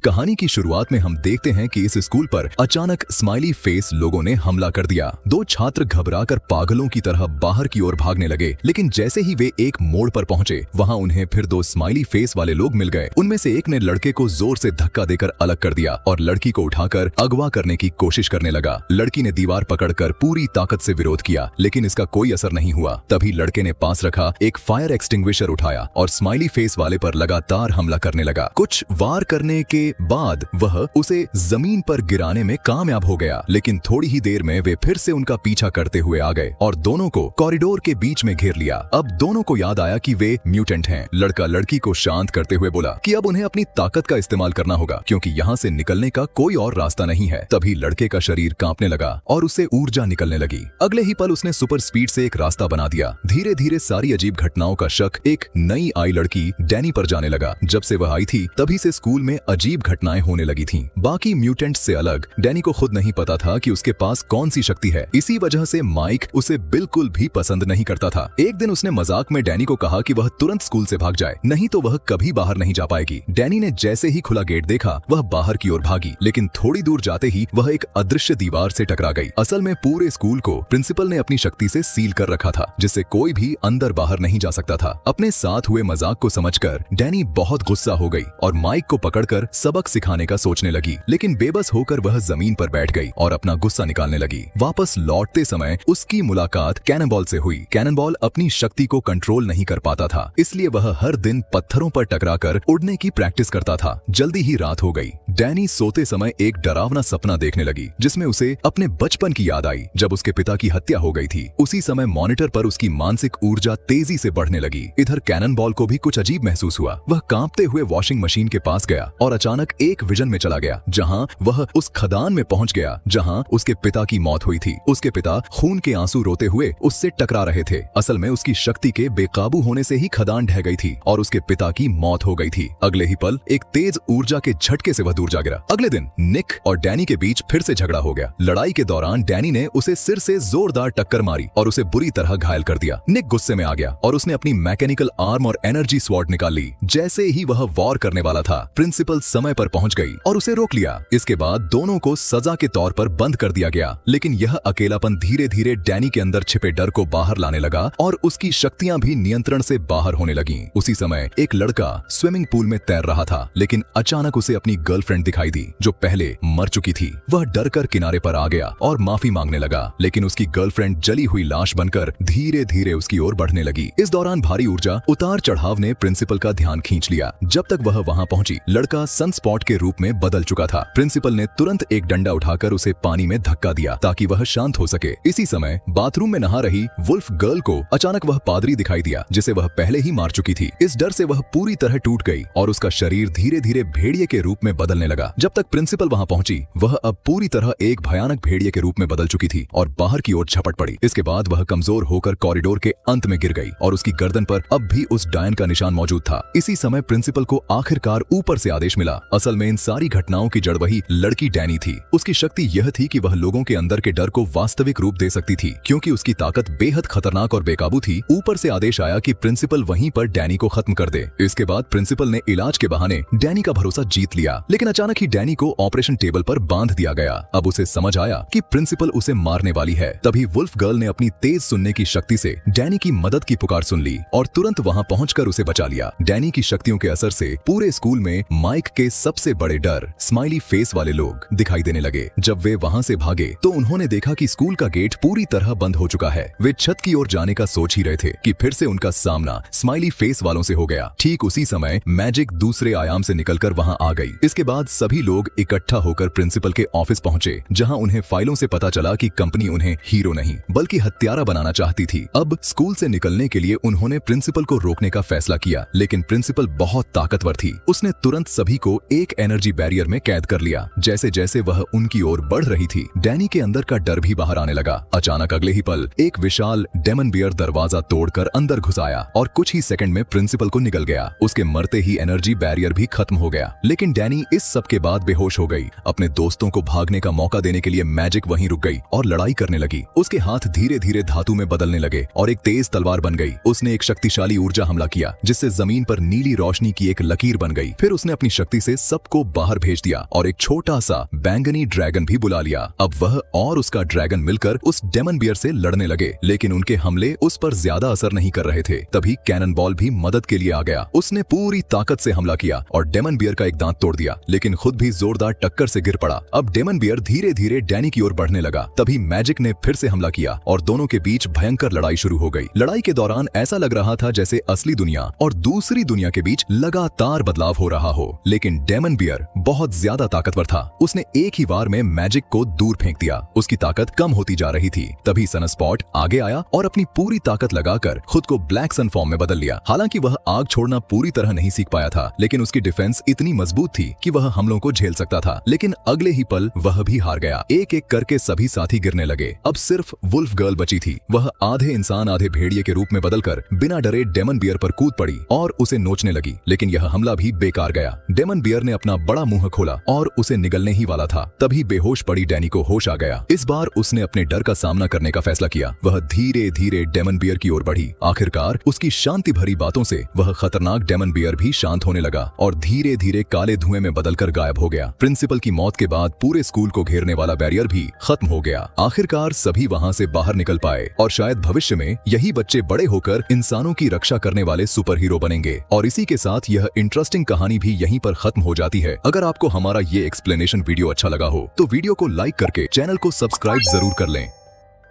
कहानी की शुरुआत में हम देखते हैं कि इस स्कूल पर अचानक स्माइली फेस लोगों ने हमला कर दिया। दो छात्र घबराकर पागलों की तरह बाहर की ओर भागने लगे, लेकिन जैसे ही वे एक मोड़ पर पहुंचे, वहां उन्हें फिर दो स्माइली फेस वाले लोग मिल गए। उनमें से एक ने लड़के को जोर से धक्का देकर अलग कर दिया और लड़की को उठाकर अगवा करने की कोशिश करने लगा। लड़की ने दीवार पकड़कर पूरी ताकत से विरोध किया, लेकिन इसका कोई असर नहीं हुआ। तभी लड़के ने पास रखा एक फायर एक्सटिंग्विशर उठाया और स्माइली फेस वाले पर लगातार हमला करने लगा। कुछ वार करने के बाद वह उसे जमीन पर गिराने में कामयाब हो गया, लेकिन थोड़ी ही देर में वे फिर से उनका पीछा करते हुए आ गए और दोनों को कॉरिडोर के बीच में घेर लिया। अब दोनों को याद आया कि वे म्यूटेंट हैं। लड़का लड़की को शांत करते हुए बोला कि अब उन्हें अपनी ताकत का इस्तेमाल करना होगा, क्योंकि यहाँ से निकलने का कोई और रास्ता नहीं है। तभी लड़के का शरीर कांपने लगा और उससे ऊर्जा निकलने लगी। अगले ही पल उसने सुपर स्पीड से एक रास्ता बना दिया। धीरे धीरे सारी अजीब घटनाओं का शक एक नई आई लड़की डैनी पर जाने लगा। जब से वह आई थी तभी से स्कूल में अजीब घटनाएं होने लगी थीं। बाकी म्यूटेंट्स से अलग डैनी को खुद नहीं पता था कि उसके पास कौन सी शक्ति है। इसी वजह से माइक उसे बिल्कुल भी पसंद नहीं करता था। एक दिन उसने मजाक में डैनी को कहा कि वह तुरंत स्कूल से भाग जाए, नहीं तो वह कभी बाहर नहीं जा पाएगी। डैनी ने जैसे ही खुला गेट देखा, वह बाहर की ओर भागी, लेकिन थोड़ी दूर जाते ही वह एक अदृश्य दीवार से टकरा गई। असल में पूरे स्कूल को प्रिंसिपल ने अपनी शक्ति से सील कर रखा था, जिससे कोई भी अंदर बाहर नहीं जा सकता था। अपने साथ हुए मजाक को समझकर डैनी बहुत गुस्सा हो गई और माइक को पकड़कर सबक सिखाने का सोचने लगी, लेकिन बेबस होकर वह जमीन पर बैठ गई और अपना गुस्सा निकालने लगी। वापस लौटते समय उसकी मुलाकात कैननबॉल से हुई। कैननबॉल अपनी शक्ति को कंट्रोल नहीं कर पाता था, इसलिए वह हर दिन पत्थरों पर टकराकर उड़ने की प्रैक्टिस करता था। जल्दी ही रात हो गई। डैनी सोते समय एक डरावना सपना देखने लगी, जिसमें उसे अपने बचपन की याद आई, जब उसके पिता की हत्या हो गई थी। उसी समय मॉनिटर पर उसकी मानसिक ऊर्जा तेजी से बढ़ने लगी। इधर कैननबॉल को भी कुछ अजीब महसूस हुआ। वह कांपते हुए वॉशिंग मशीन के पास गया और अचानक एक विजन में चला गया, जहां वह उस खदान में पहुंच गया जहां उसके पिता की मौत हुई थी। उसके पिता खून के आंसू रोते हुए उससे टकरा रहे थे। असल में उसकी शक्ति के बेकाबू होने से ही खदान ढह गई थी और उसके पिता की मौत हो गई थी। अगले ही पल एक तेज ऊर्जा के झटके से वह दूर जा गिरा। अगले दिन निक और डैनी के बीच फिर से झगड़ा हो गया। लड़ाई के दौरान डैनी ने उसे सिर से जोरदार टक्कर मारी और उसे बुरी तरह घायल कर दिया। निक गुस्से में आ गया और उसने अपनी मैकेनिकल आर्म और एनर्जी स्वॉर्ड निकाल ली। जैसे ही वह वॉर करने वाला था, प्रिंसिपल समय पर पहुंच गई और उसे रोक लिया। इसके बाद दोनों को सजा के तौर पर बंद कर दिया गया, लेकिन यह अकेलापन धीरे धीरे डैनी के अंदर छिपे डर को बाहर लाने लगा और उसकी शक्तियां भी नियंत्रण से बाहर होने लगीं। उसी समय एक लड़का स्विमिंग पूल में तैर रहा था, लेकिन अचानक उसे अपनी गर्लफ्रेंड दिखाई दी, जो पहले मर चुकी थी। वह डर कर किनारे पर आ गया और माफी मांगने लगा, लेकिन उसकी गर्लफ्रेंड जली हुई लाश बनकर धीरे धीरे उसकी ओर बढ़ने लगी। इस दौरान भारी ऊर्जा उतार चढ़ाव ने प्रिंसिपल का ध्यान खींच लिया। जब तक वह वहां पहुंची, लड़का सनस्पॉट के रूप में बदल चुका था। प्रिंसिपल ने तुरंत एक डंडा उठाकर उसे पानी में धक्का दिया ताकि वह शांत हो सके। इसी समय बाथरूम में नहा रही वुल्फ गर्ल को अचानक वह पादरी दिखाई दिया, जिसे वह पहले ही मार चुकी थी। इस डर से वह पूरी तरह टूट गई और उसका शरीर धीरे धीरे भेड़िए के रूप में बदलने लगा। जब तक प्रिंसिपल वहां पहुंची, वह अब पूरी तरह एक भयानक भेड़िए के रूप में बदल चुकी थी और बाहर की ओर झपट पड़ी। इसके बाद वह कमजोर होकर कॉरिडोर के अंत में गिर गई और उसकी गर्दन पर अब भी उस डायन का निशान मौजूद था। इसी समय प्रिंसिपल को आखिरकार ऊपर से आदेश मिला। असल में इन सारी घटनाओं की जड़ वही लड़की डैनी थी। उसकी शक्ति यह थी कि वह लोगों के अंदर के डर को वास्तविक रूप दे सकती थी, क्योंकि उसकी ताकत बेहद खतरनाक और बेकाबू थी। ऊपर से आदेश आया कि प्रिंसिपल वहीं पर डैनी को खत्म कर दे। इसके बाद प्रिंसिपल ने इलाज के बहाने डैनी का भरोसा जीत लिया, लेकिन अचानक ही डैनी को ऑपरेशन टेबल पर बांध दिया गया। अब उसे समझ आया कि प्रिंसिपल उसे मारने वाली है। तभी वुल्फ गर्ल ने अपनी तेज सुनने की शक्ति से डैनी की मदद की पुकार सुन ली और तुरंत वहां पहुंचकर उसे बचा लिया। डैनी की शक्तियों के असर से पूरे स्कूल में माइक के सबसे बड़े डर स्माइली फेस वाले लोग दिखाई देने लगे। जब वे वहां से भागे तो उन्होंने देखा कि स्कूल का गेट पूरी तरह बंद हो चुका है। वे छत की ओर जाने का सोच ही रहे थे कि फिर से उनका सामना स्माइली फेस वालों से हो गया। ठीक उसी समय मैजिक दूसरे आयाम से निकलकर वहां आ गई। इसके बाद सभी लोग इकट्ठा होकर प्रिंसिपल के ऑफिस पहुंचे, जहां उन्हें फाइलों से पता चला कि कंपनी उन्हें हीरो नहीं बल्कि हत्यारा बनाना चाहती थी। अब स्कूल से निकलने के लिए उन्होंने प्रिंसिपल को रोकने का फैसला किया, लेकिन प्रिंसिपल बहुत ताकतवर थी। उसने तुरंत सभी को एक एनर्जी बैरियर में कैद कर लिया। जैसे जैसे वह उनकी ओर बढ़ रही थी, डैनी के अंदर का डर भी बाहर आने लगा। अचानक अगले ही पल एक विशाल डेमन बियर दरवाजा तोड़कर अंदर घुस आया और कुछ ही सेकंड में प्रिंसिपल को निगल गया। उसके मरते ही एनर्जी बैरियर भी खत्म हो गया, लेकिन डैनी इस सब के बाद बेहोश हो गई। अपने दोस्तों को भागने का मौका देने के लिए मैजिक वहीं रुक गई और लड़ाई करने लगी। उसके हाथ धीरे धीरे धातु में बदलने लगे और एक तेज तलवार बन गई। उसने एक शक्तिशाली ऊर्जा हमला किया, जिससे जमीन पर नीली रोशनी की एक लकीर बन गई। फिर उसने अपनी शक्ति से से सबको बाहर भेज दिया और एक छोटा सा बैंगनी ड्रैगन भी बुला लिया। अब वह और उसका ड्रैगन मिलकर उस डेमन बियर से लड़ने लगे, लेकिन उनके हमले उस पर ज्यादा असर नहीं कर रहे थे। तभी कैनन बॉल भी मदद के लिए आ गया। उसने पूरी ताकत से हमला किया और डेमन बियर का एक दांत तोड़ दिया, लेकिन खुद भी जोरदार टक्कर से गिर पड़ा। अब डेमन बियर धीरे धीरे डैनी की ओर बढ़ने लगा। तभी मैजिक ने फिर से हमला किया और दोनों के बीच भयंकर लड़ाई शुरू हो गई। लड़ाई के दौरान ऐसा लग रहा था जैसे असली दुनिया और दूसरी दुनिया के बीच लगातार बदलाव हो रहा हो, लेकिन डेमन बियर बहुत ज्यादा ताकतवर था। उसने एक ही बार में मैजिक को दूर फेंक दिया। उसकी ताकत कम होती जा रही थी। तभी सनस्पॉट आगे आया और अपनी पूरी ताकत लगाकर खुद को ब्लैक सन फॉर्म में बदल लिया। हालांकि वह आग छोड़ना पूरी तरह नहीं सीख पाया था, लेकिन उसकी डिफेंस इतनी मजबूत थी कि वह हमलों को झेल सकता था। लेकिन अगले ही पल वह भी हार गया। एक एक करके सभी साथी गिरने लगे। अब सिर्फ वुल्फ गर्ल बची थी। वह आधे इंसान आधे भेड़िए के रूप में बदलकर बिना डरे डेमन बियर पर कूद पड़ी और उसे नोचने लगी, लेकिन यह हमला भी बेकार गया। डेमन बियर ने अपना बड़ा मुंह खोला और उसे निगलने ही वाला था। तभी बेहोश पड़ी डैनी को होश आ गया। इस बार उसने अपने डर का सामना करने का फैसला किया। वह धीरे धीरे डेमन बियर की ओर बढ़ी। आखिरकार उसकी शांति भरी बातों से वह खतरनाक डेमन बियर भी शांत होने लगा और धीरे धीरे काले धुएं में बदलकर गायब हो गया। प्रिंसिपल की मौत के बाद पूरे स्कूल को घेरने वाला बैरियर भी खत्म हो गया। आखिरकार सभी वहां से बाहर निकल पाए और शायद भविष्य में यही बच्चे बड़े होकर इंसानों की रक्षा करने वाले सुपर हीरो बनेंगे। और इसी के साथ यह इंटरेस्टिंग कहानी भी यहीं पर खत्म हो जाती है। अगर आपको हमारा ये एक्सप्लेनेशन वीडियो अच्छा लगा हो तो वीडियो को लाइक करके चैनल को सब्सक्राइब जरूर कर लें।